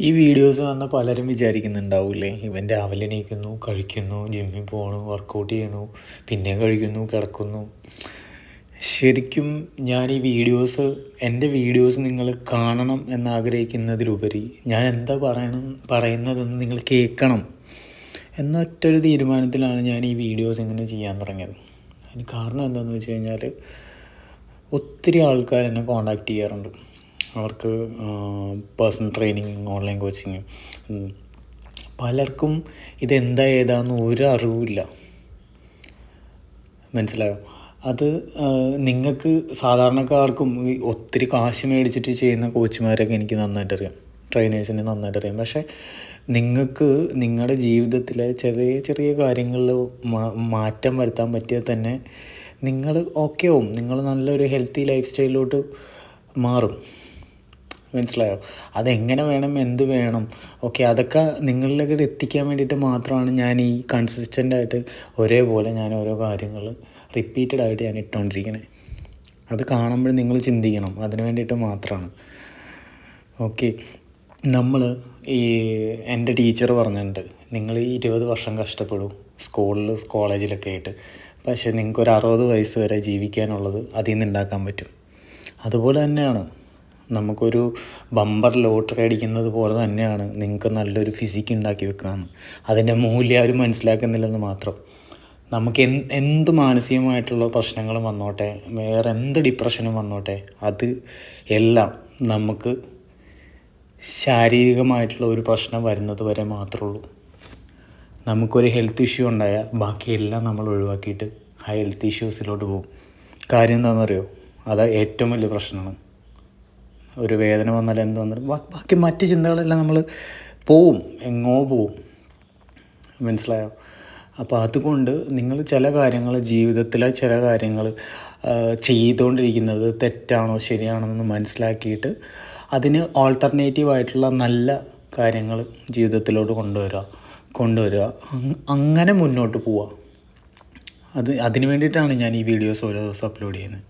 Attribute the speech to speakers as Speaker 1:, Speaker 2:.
Speaker 1: ഈ വീഡിയോസ് കാണുന്ന പലരും വിചാരിക്കുന്നുണ്ടാവില്ലേ, ഇവൻ രാവിലെ എണീക്കുന്നു, കഴിക്കുന്നു, ജിമ്മിൽ പോകണു, വർക്കൗട്ട് ചെയ്യണു, പിന്നെയും കഴിക്കുന്നു, കിടക്കുന്നു. ശരിക്കും ഞാൻ ഈ എൻ്റെ വീഡിയോസ് നിങ്ങൾ കാണണം എന്നാഗ്രഹിക്കുന്നതിലുപരി ഞാൻ എന്താ പറയുന്നതെന്ന് നിങ്ങൾ കേൾക്കണം എന്നൊറ്റൊരു തീരുമാനത്തിലാണ് ഞാൻ ഈ വീഡിയോസ് ഇങ്ങനെ ചെയ്യാൻ തുടങ്ങിയത്. അതിന് കാരണം എന്താണെന്ന് വെച്ച് കഴിഞ്ഞാൽ, ഒത്തിരി ആൾക്കാർ എന്നെ കോണ്ടാക്ട് ചെയ്യാറുണ്ട്. അവർക്ക് പേഴ്സണൽ ട്രെയിനിങ്, ഓൺലൈൻ കോച്ചിങ്, പലർക്കും ഇതെന്താ ഏതാന്ന് ഒരു അറിവില്ല. മനസ്സിലായോ? അത് നിങ്ങൾക്ക് സാധാരണക്കാർക്കും ഒത്തിരി കാശ് മേടിച്ചിട്ട് ചെയ്യുന്ന കോച്ചുമാരൊക്കെ എനിക്ക് നന്നായിട്ടറിയാം, ട്രെയിനേഴ്സിനെ നന്നായിട്ടറിയാം. പക്ഷേ നിങ്ങൾക്ക് നിങ്ങളുടെ ജീവിതത്തിലെ ചെറിയ ചെറിയ കാര്യങ്ങളിൽ മാറ്റം വരുത്താൻ പറ്റിയാൽ തന്നെ നിങ്ങൾ ഓക്കെ ആവും. നിങ്ങൾ നല്ലൊരു ഹെൽത്തി ലൈഫ് സ്റ്റൈലിലോട്ട് മാറും. മനസ്സിലായോ? അതെങ്ങനെ വേണം, എന്ത് വേണം, ഓക്കെ, അതൊക്കെ നിങ്ങളിലേക്ക് എത്തിക്കാൻ വേണ്ടിയിട്ട് മാത്രമാണ് ഞാൻ ഈ കൺസിസ്റ്റൻ്റായിട്ട് ഒരേപോലെ ഞാൻ ഓരോ കാര്യങ്ങൾ റിപ്പീറ്റഡായിട്ട് ഞാൻ ഇട്ടുകൊണ്ടിരിക്കുന്നത്. അത് കാണുമ്പോൾ നിങ്ങൾ ചിന്തിക്കണം, അതിന് വേണ്ടിയിട്ട് മാത്രമാണ്. ഓക്കെ, എൻ്റെ ടീച്ചർ പറഞ്ഞിട്ടുണ്ട്, നിങ്ങൾ ഈ 20 വർഷം കഷ്ടപ്പെടൂ സ്കൂളിൽ കോളേജിലൊക്കെ ആയിട്ട്, പക്ഷേ നിങ്ങൾക്കൊരു 60 വയസ്സ് വരെ ജീവിക്കാനുള്ളത് അതിൽ നിന്ന് ഉണ്ടാക്കാൻ പറ്റും. അതുപോലെ തന്നെയാണ് നമുക്കൊരു ബമ്പർ ലോട്ടറി അടിക്കുന്നത് പോലെ തന്നെയാണ് നിങ്ങൾക്ക് നല്ലൊരു ഫിസിക്ക് ഉണ്ടാക്കി വെക്കാമെന്ന്. അതിൻ്റെ മൂല്യം ആരും മനസ്സിലാക്കുന്നില്ലെന്ന് മാത്രം. നമുക്ക് എന്ത് മാനസികമായിട്ടുള്ള പ്രശ്നങ്ങളും വന്നോട്ടെ, വേറെ എന്ത് ഡിപ്രഷനും വന്നോട്ടെ, അത് എല്ലാം നമുക്ക് ശാരീരികമായിട്ടുള്ള ഒരു പ്രശ്നം വരുന്നത് വരെ മാത്രമേ ഉള്ളൂ. നമുക്കൊരു ഹെൽത്ത് ഇഷ്യൂ ഉണ്ടായാൽ ബാക്കിയെല്ലാം നമ്മൾ ഒഴിവാക്കിയിട്ട് ആ ഹെൽത്ത് ഇഷ്യൂസിലോട്ട് പോകും. കാര്യം എന്താണെന്നറിയോ? അത് ഏറ്റവും വലിയ പ്രശ്നമാണ്. ഒരു വേദന വന്നാലും എന്ത് വന്നാലും ബാക്കി മറ്റ് ചിന്തകളെല്ലാം നമ്മൾ എങ്ങോ പോവും. മനസ്സിലായോ? അപ്പോൾ അതുകൊണ്ട് നിങ്ങൾ ചില കാര്യങ്ങൾ, ജീവിതത്തിലെ ചില കാര്യങ്ങൾ ചെയ്തുകൊണ്ടിരിക്കുന്നത് തെറ്റാണോ ശരിയാണോ എന്ന് മനസ്സിലാക്കിയിട്ട് അതിന് ഓൾട്ടർനേറ്റീവായിട്ടുള്ള നല്ല കാര്യങ്ങൾ ജീവിതത്തിലോട്ട് കൊണ്ടുവരിക, അങ്ങനെ മുന്നോട്ട് പോവുക. അതിന് വേണ്ടിയിട്ടാണ് ഞാൻ ഈ വീഡിയോസ് ഓരോ ദിവസം അപ്ലോഡ് ചെയ്യുന്നത്.